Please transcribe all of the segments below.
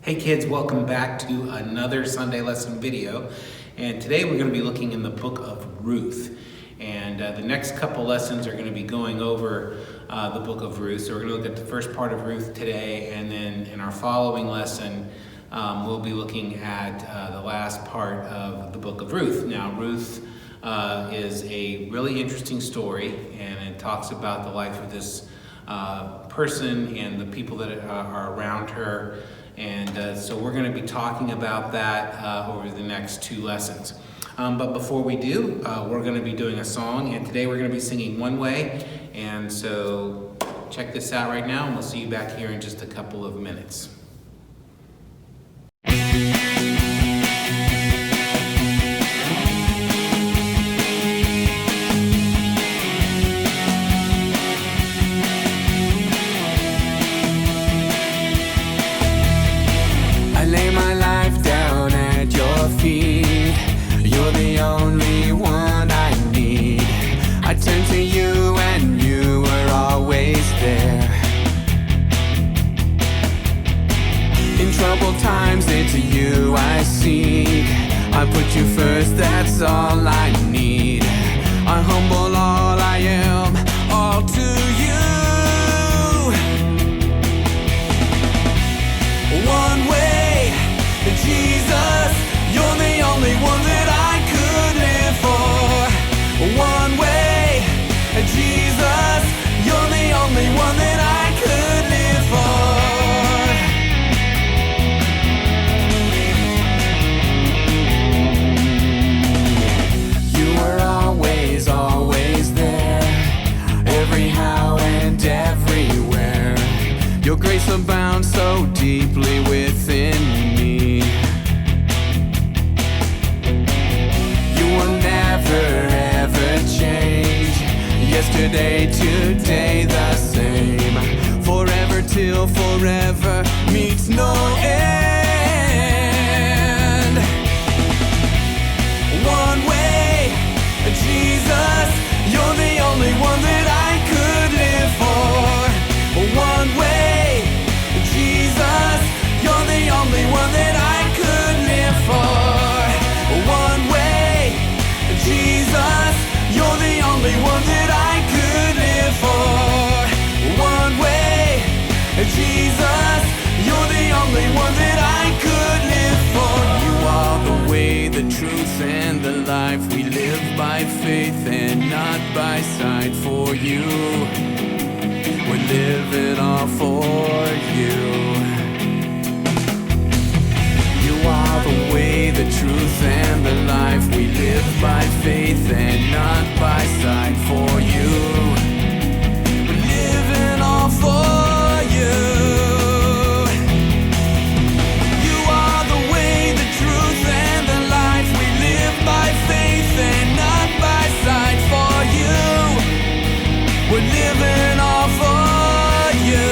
Hey kids, welcome back to another Sunday lesson video. And today we're going to be looking in the book of Ruth. And the next couple lessons are going to be going over the book of Ruth. So we're going to look at the first part of Ruth today, and then in our following lesson, we'll be looking at the last part of the book of Ruth. Now, Ruth is a really interesting story, and it talks about the life of this person and the people that are around her. And so we're going to be talking about that over the next two lessons. But before we do, we're going to be doing a song, and today we're going to be singing One Way. And so check this out right now, and we'll see you back here in just a couple of minutes. You're the only one I need. I turn to you and you are always there. In troubled times, it's you I seek. I put you first, that's all I need. I humble all I am, all to you. One way, Jesus. You're the only one that I could live for. One way, Jesus. You're the only one that I could live for. You were always, always there, every how and everywhere. Your grace abounds so deeply within me. Ever change. Yesterday, today the same. Forever till forever meets no end. One way, Jesus. You're the only one that I could live for. One way, Jesus. You're the only one that I could live for. One way, Jesus, you're the only one that I could live for. One way, Jesus, you're the only one that I could live for. You are the way, the truth, and the life. We live by faith and not by sight. For you, we're living all for you. You are the way, the truth, and the life. We live by faith and not by sight. For you, we're living all for you. You are the way, the truth, and the life. We live by faith and not by sight. For you, we're living all for you.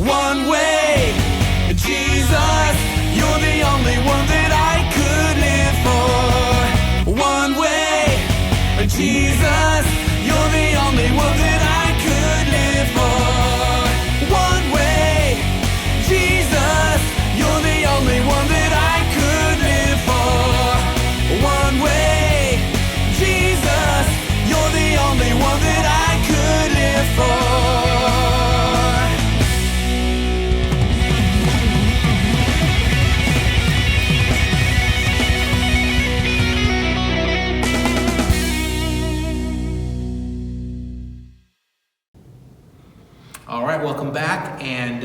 One way, Jesus, you're the only one that I could live for. One way, Jesus, you're the only one that I could live for. One way, Jesus, you're the only one that I could live for. One way, Jesus, you're the only one that I could live for. All right, welcome back, and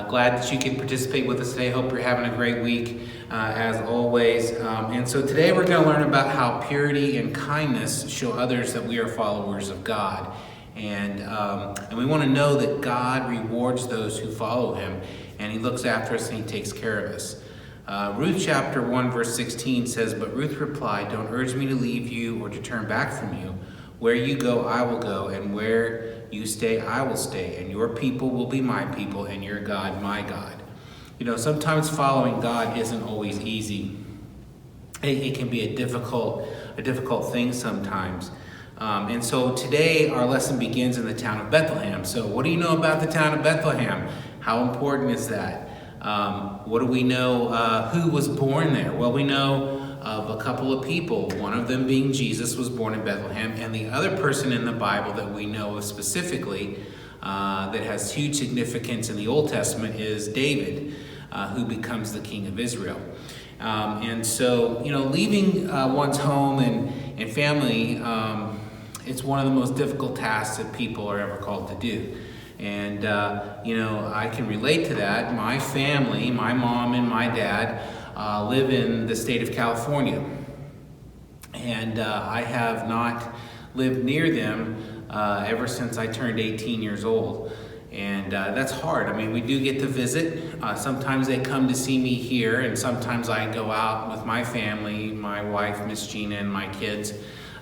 glad that you can participate with us today. Hope you're having a great week, as always. And so today we're going to learn about how purity and kindness show others that we are followers of God. And we want to know that God rewards those who follow him, and he looks after us and he takes care of us. Ruth chapter 1 verse 16 says, "But Ruth replied, 'Don't urge me to leave you or to turn back from you. Where you go, I will go, and where you stay, I will stay, and your people will be my people, and your God, my God.'" You know, sometimes following God isn't always easy. It can be a difficult thing sometimes. And so today our lesson begins in the town of Bethlehem. So what do you know about the town of Bethlehem? How important is that? What do we know? Who was born there? Well, we know of a couple of people, one of them being Jesus was born in Bethlehem, and the other person in the Bible that we know of specifically that has huge significance in the Old Testament is David, who becomes the king of Israel. And so, leaving one's home and family, it's one of the most difficult tasks that people are ever called to do. And, I can relate to that. My family, my mom and my dad, live in the state of California. And I have not lived near them ever since I turned 18 years old. And that's hard. I mean, we do get to visit. Sometimes they come to see me here, and sometimes I go out with my family, my wife, Miss Gina, and my kids,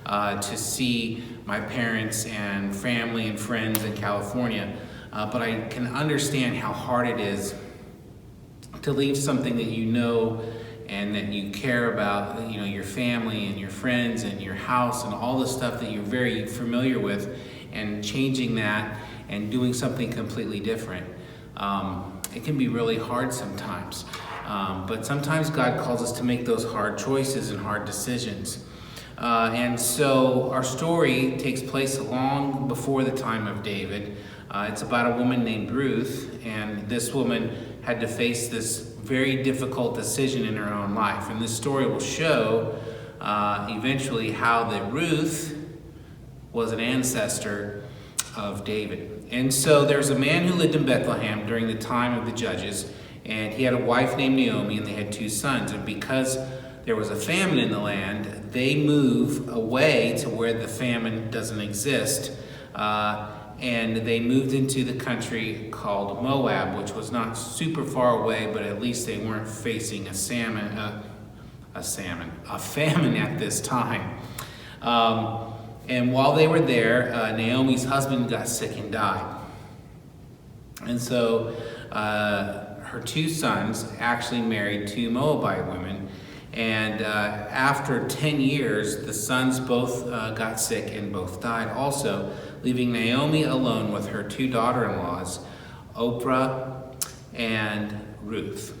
to see my parents and family and friends in California. But I can understand how hard it is to leave something that you know and that you care about, your family and your friends and your house and all the stuff that you're very familiar with, and changing that and doing something completely different. It can be really hard sometimes. But sometimes God calls us to make those hard choices and hard decisions. And so our story takes place long before the time of David. It's about a woman named Ruth, and this woman had to face this very difficult decision in her own life. And this story will show eventually how that Ruth was an ancestor of David. And so there's a man who lived in Bethlehem during the time of the judges, and he had a wife named Naomi, and they had 2 sons. And because there was a famine in the land, they move away to where the famine doesn't exist. And they moved into the country called Moab, which was not super far away, but at least they weren't facing a famine at this time. And while they were there, Naomi's husband got sick and died. And so her 2 sons actually married 2 Moabite women. And after 10 years, the sons both got sick and both died also, leaving Naomi alone with her 2 daughter-in-laws, Oprah and Ruth.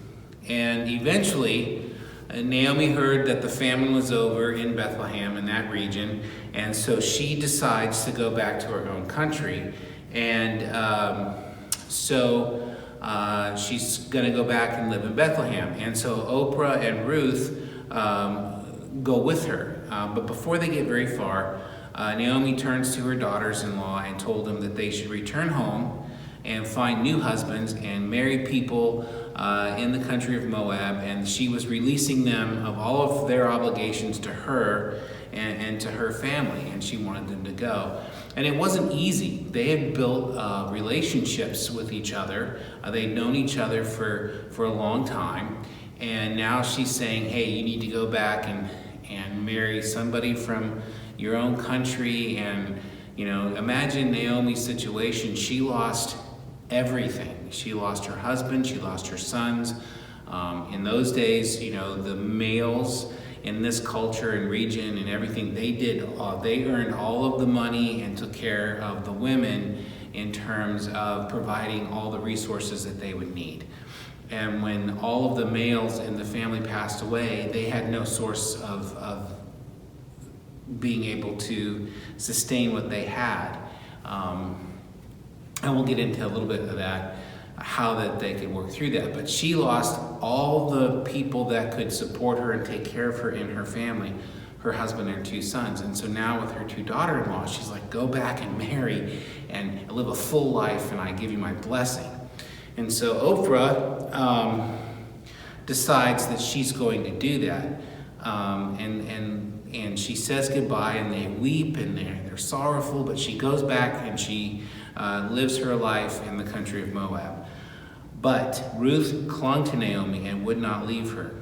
And eventually, Naomi heard that the famine was over in Bethlehem, in that region, and so she decides to go back to her own country. And so she's going to go back and live in Bethlehem. And so Oprah and Ruth go with her. But before they get very far, Naomi turns to her daughters-in-law and told them that they should return home and find new husbands and marry people in the country of Moab. And she was releasing them of all of their obligations to her and to her family, and she wanted them to go. And it wasn't easy. They had built relationships with each other. They'd known each other for a long time. And now she's saying, hey, you need to go back and marry somebody from your own country. And, imagine Naomi's situation. She lost everything. She lost her husband. She lost her sons. In those days, the males in this culture and region and everything, they earned all of the money and took care of the women in terms of providing all the resources that they would need. And when all of the males in the family passed away, they had no source of being able to sustain what they had. And we'll get into a little bit of that, how that they could work through that. But she lost all the people that could support her and take care of her in her family, her husband and her 2 sons. And so now with her 2 daughter-in-laws, she's like, go back and marry and live a full life, and I give you my blessing. And so Oprah decides that she's going to do that. And she says goodbye, and they weep, and they're sorrowful, but she goes back and she lives her life in the country of Moab. But Ruth clung to Naomi and would not leave her.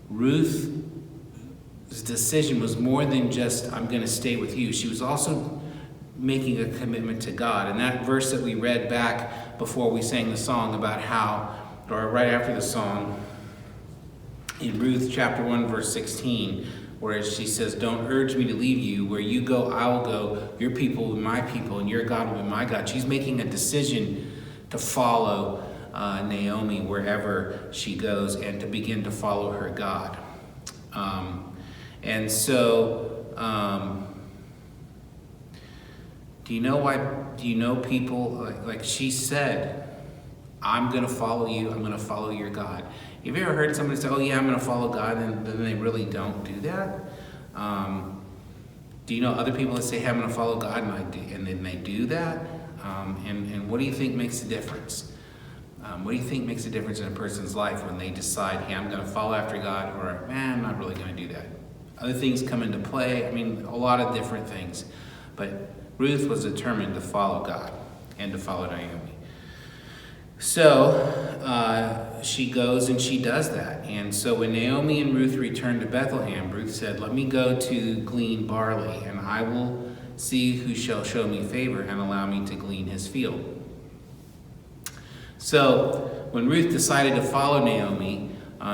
Ruth's decision was more than just, I'm going to stay with you. She was also making a commitment to God. And that verse that we read back before we sang the song about how, or right after the song, in Ruth chapter 1, verse 16, Whereas she says, don't urge me to leave you. Where you go, I will go. Your people will be my people, and your God will be my God. She's making a decision to follow Naomi wherever she goes and to begin to follow her God. And so, do you know why? Do you know people, like she said, I'm going to follow you, I'm going to follow your God. Have you ever heard somebody say, oh yeah, I'm going to follow God, and then they really don't do that? Do you know other people that say, hey, I'm going to follow God, and then they do that? And what do you think makes a difference? What do you think makes a difference in a person's life when they decide, hey, I'm going to follow after God, or man, I'm not really going to do that? Other things come into play. I mean, a lot of different things. But Ruth was determined to follow God and to follow Naomi. So she goes and she does that. And so when Naomi and Ruth returned to Bethlehem, Ruth said, let me go to glean barley, and I will see who shall show me favor and allow me to glean his field. So when Ruth decided to follow Naomi,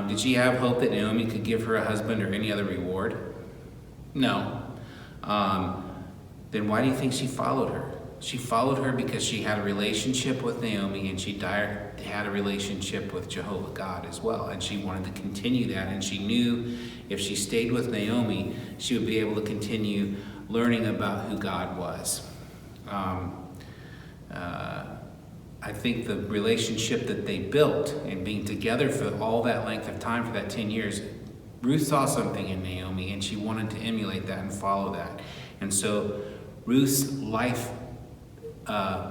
did she have hope that Naomi could give her a husband or any other reward? No. Then why do you think she followed her? She followed her because she had a relationship with Naomi, and she had a relationship with Jehovah God as well. And she wanted to continue that. And she knew if she stayed with Naomi, she would be able to continue learning about who God was. I think the relationship that they built and being together for all that length of time, for that 10 years, Ruth saw something in Naomi, and she wanted to emulate that and follow that. And so Ruth's life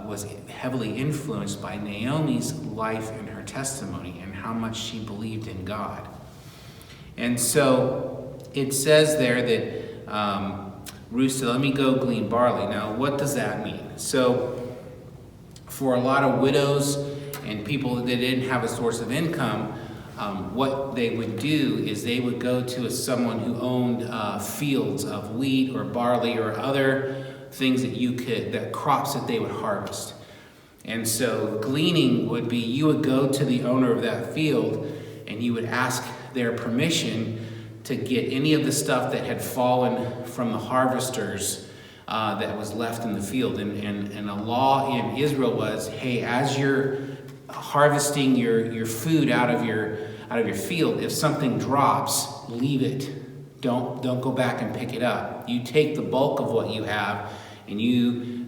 was heavily influenced by Naomi's life and her testimony and how much she believed in God. And so it says there that Ruth said, let me go glean barley. Now, what does that mean? So for a lot of widows and people that didn't have a source of income, what they would do is they would go to someone who owned fields of wheat or barley or other things that crops that they would harvest. And so gleaning would be, you would go to the owner of that field and you would ask their permission to get any of the stuff that had fallen from the harvesters that was left in the field. And a law in Israel was, hey, as you're harvesting your food out of your field, if something drops, leave it. Don't go back and pick it up. You take the bulk of what you have and you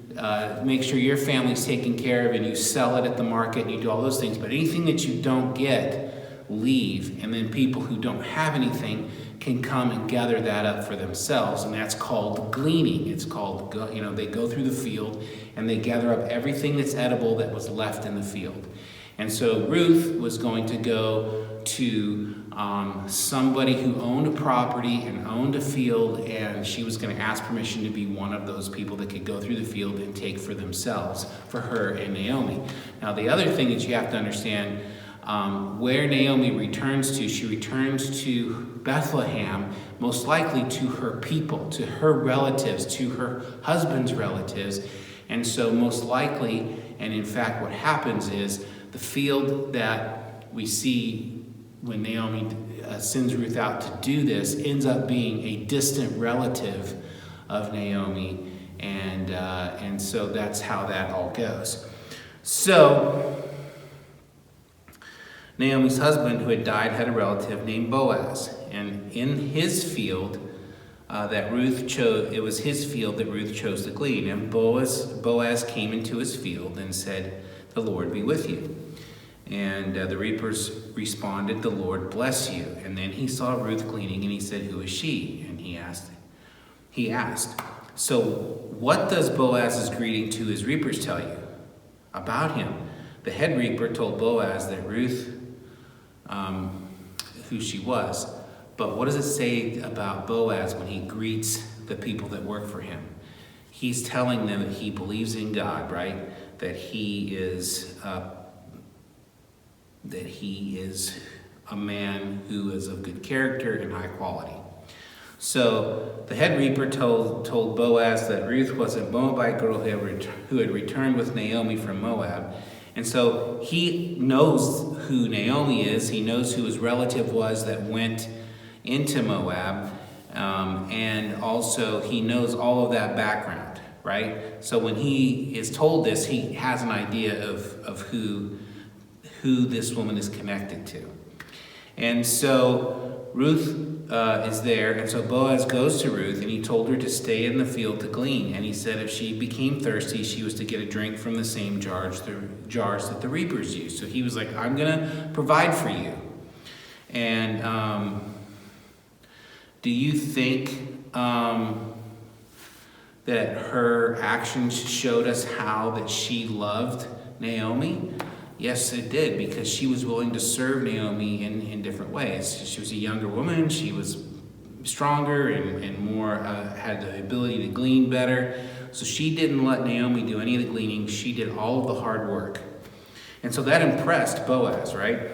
make sure your family's taken care of, and you sell it at the market and you do all those things. But anything that you don't get, leave. And then people who don't have anything can come and gather that up for themselves. And that's called gleaning. It's called, they go through the field and they gather up everything that's edible that was left in the field. And so Ruth was going to go to somebody who owned a property and owned a field, and she was going to ask permission to be one of those people that could go through the field and take for themselves, for her and Naomi. Now, the other thing that you have to understand, where Naomi returns to, she returns to Bethlehem, most likely to her people, to her relatives, to her husband's relatives. And so most likely, and in fact what happens is, the field that we see when Naomi sends Ruth out to do this ends up being a distant relative of Naomi, and so that's how that all goes. So Naomi's husband, who had died, had a relative named Boaz, and in his field that Ruth chose, it was his field that Ruth chose to glean. And Boaz came into his field and said, "The Lord be with you." And the reapers responded, "The Lord bless you." And then he saw Ruth gleaning, and he said, "Who is she?" And he asked, "So what does Boaz's greeting to his reapers tell you about him?" The head reaper told Boaz that Ruth, who she was. But what does it say about Boaz when he greets the people that work for him? He's telling them that he believes in God, right? That he is a man who is of good character and high quality. So the head reaper told Boaz that Ruth was a Moabite girl who had returned with Naomi from Moab. And so he knows who Naomi is. He knows who his relative was that went into Moab. And also he knows all of that background, right? So when he is told this, he has an idea of who this woman is connected to. And so Ruth is there, and so Boaz goes to Ruth, and he told her to stay in the field to glean. And he said if she became thirsty, she was to get a drink from the same jars that the reapers used. So he was like, I'm going to provide for you. And do you think that her actions showed us how that she loved Naomi? Yes, it did, because she was willing to serve Naomi in different ways. She was a younger woman. She was stronger and more had the ability to glean better. So she didn't let Naomi do any of the gleaning. She did all of the hard work. And so that impressed Boaz, right?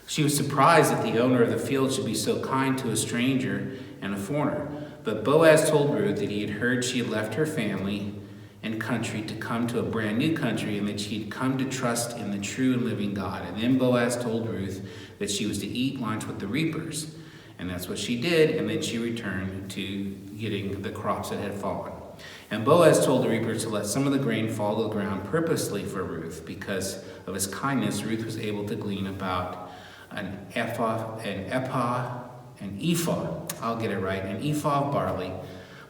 She was surprised that the owner of the field should be so kind to a stranger and a foreigner. But Boaz told Ruth that he had heard she had left her family and country to come to a brand new country, and that she had come to trust in the true and living God. And then Boaz told Ruth that she was to eat lunch with the reapers. And that's what she did, and then she returned to getting the crops that had fallen. And Boaz told the reapers to let some of the grain fall to the ground purposely for Ruth. Because of his kindness, Ruth was able to glean about an ephah of barley,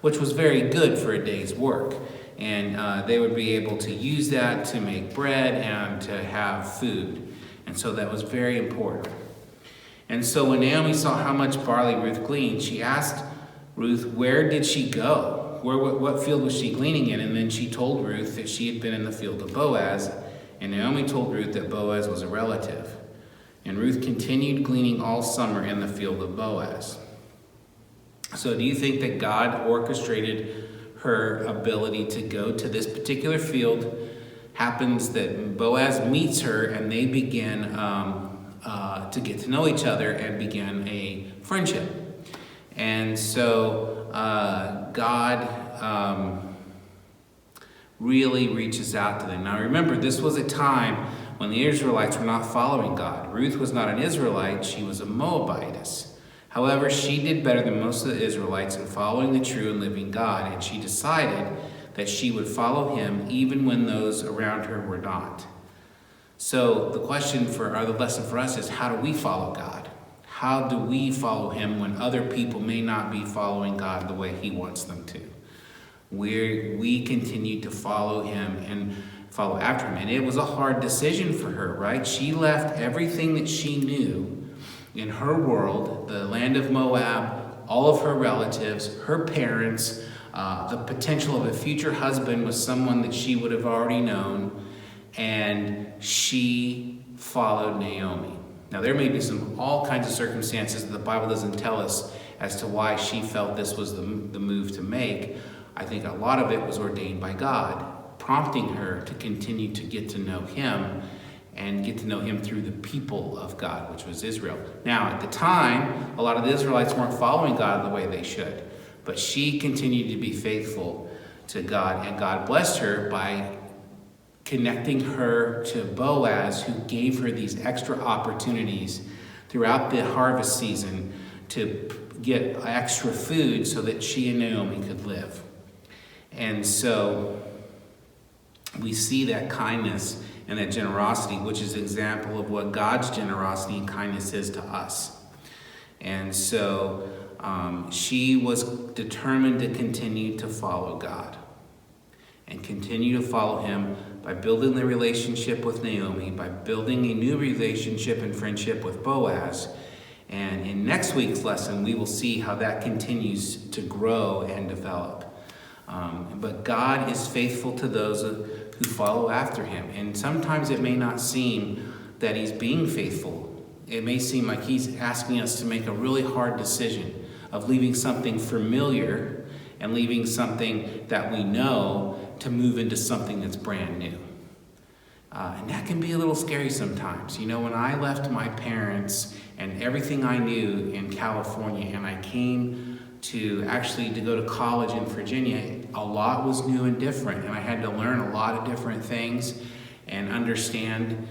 which was very good for a day's work. And they would be able to use that to make bread and to have food. And so that was very important. And so when Naomi saw how much barley Ruth gleaned, she asked Ruth, where did she go? What field was she gleaning in? And then she told Ruth that she had been in the field of Boaz. And Naomi told Ruth that Boaz was a relative. And Ruth continued gleaning all summer in the field of Boaz. So do you think that God orchestrated her ability to go to this particular field? Happens that Boaz meets her, and they begin to get to know each other and begin a friendship. And so God really reaches out to them. Now remember, this was a time when the Israelites were not following God. Ruth was not an Israelite, she was a Moabitess. However, she did better than most of the Israelites in following the true and living God, and she decided that she would follow him even when those around her were not. So the lesson for us is, how do we follow God? How do we follow him when other people may not be following God the way he wants them to? We continue to follow him and follow after him. And it was a hard decision for her, right? She left everything that she knew in her world, the land of Moab, all of her relatives, her parents, the potential of a future husband was someone that she would have already known, and she followed Naomi. Now there may be all kinds of circumstances that the Bible doesn't tell us as to why she felt this was the move to make. I think a lot of it was ordained by God, prompting her to continue to get to know him and get to know him through the people of God, which was Israel. Now, at the time, a lot of the Israelites weren't following God the way they should, but she continued to be faithful to God, and God blessed her by connecting her to Boaz, who gave her these extra opportunities throughout the harvest season to get extra food so that she and Naomi could live. And so we see that kindness and that generosity, which is an example of what God's generosity and kindness is to us. And so she was determined to continue to follow God and continue to follow him by building the relationship with Naomi, by building a new relationship and friendship with Boaz. And in next week's lesson, we will see how that continues to grow and develop. But God is faithful to those who follow after him. And sometimes it may not seem that he's being faithful. It may seem like he's asking us to make a really hard decision of leaving something familiar and leaving something that we know to move into something that's brand new. And that can be a little scary sometimes. You know, when I left my parents and everything I knew in California, and I came to go to college in Virginia, a lot was new and different, and I had to learn a lot of different things and understand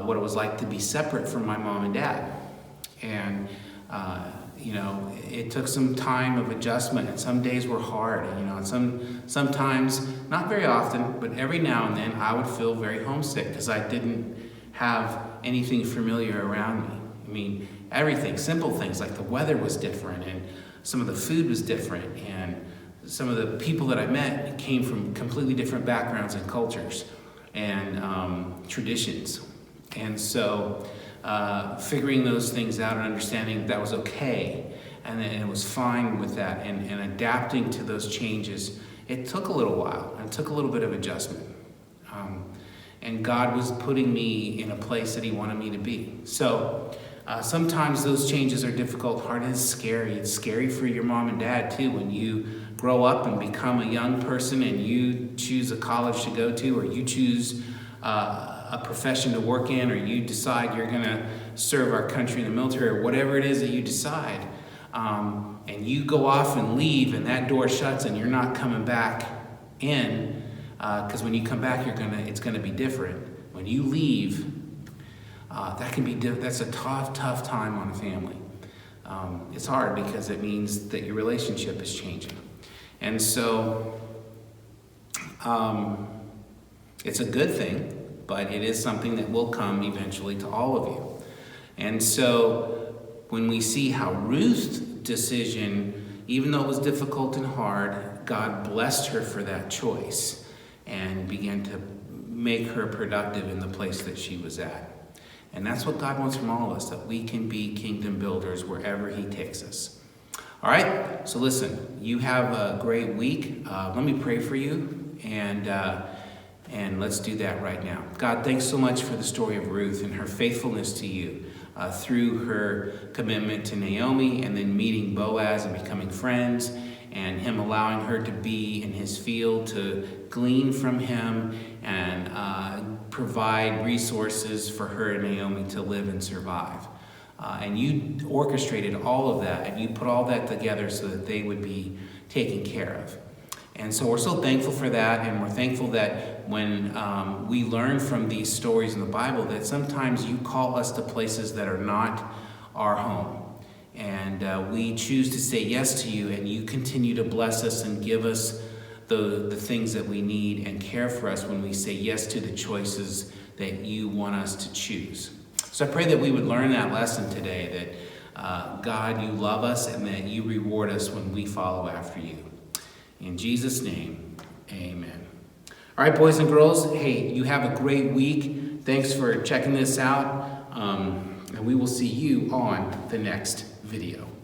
what it was like to be separate from my mom and dad. And it took some time of adjustment, and some days were hard, and sometimes, not very often, but every now and then I would feel very homesick because I didn't have anything familiar around me. I mean, everything, simple things like the weather was different, and some of the food was different, and some of the people that I met came from completely different backgrounds and cultures and traditions. And so figuring those things out and understanding that was okay, and then it was fine with that, and adapting to those changes, it took a little while, and it took a little bit of adjustment. And God was putting me in a place that he wanted me to be. So sometimes those changes are difficult, hard, and scary. It's scary for your mom and dad too when you grow up and become a young person and you choose a college to go to, or you choose a profession to work in, or you decide you're going to serve our country in the military, or whatever it is that you decide. And you go off and leave, and that door shuts, and you're not coming back in, because when you come back, it's going to be different. When you leave, that's a tough time on a family. It's hard because it means that your relationship is changing. And so it's a good thing, but it is something that will come eventually to all of you. And so when we see how Ruth's decision, even though it was difficult and hard, God blessed her for that choice and began to make her productive in the place that she was at. And that's what God wants from all of us, that we can be kingdom builders wherever he takes us. All right, so listen, you have a great week. Let me pray for you, and let's do that right now. God, thanks so much for the story of Ruth and her faithfulness to you through her commitment to Naomi, and then meeting Boaz and becoming friends, and him allowing her to be in his field to glean from him and provide resources for her and Naomi to live and survive. And you orchestrated all of that, and you put all that together so that they would be taken care of. And so we're so thankful for that, and we're thankful that when we learn from these stories in the Bible, that sometimes you call us to places that are not our home. And we choose to say yes to you, and you continue to bless us and give us the things that we need and care for us when we say yes to the choices that you want us to choose. So I pray that we would learn that lesson today, that God, you love us, and that you reward us when we follow after you. In Jesus' name, amen. All right, boys and girls, hey, you have a great week. Thanks for checking this out, and we will see you on the next video.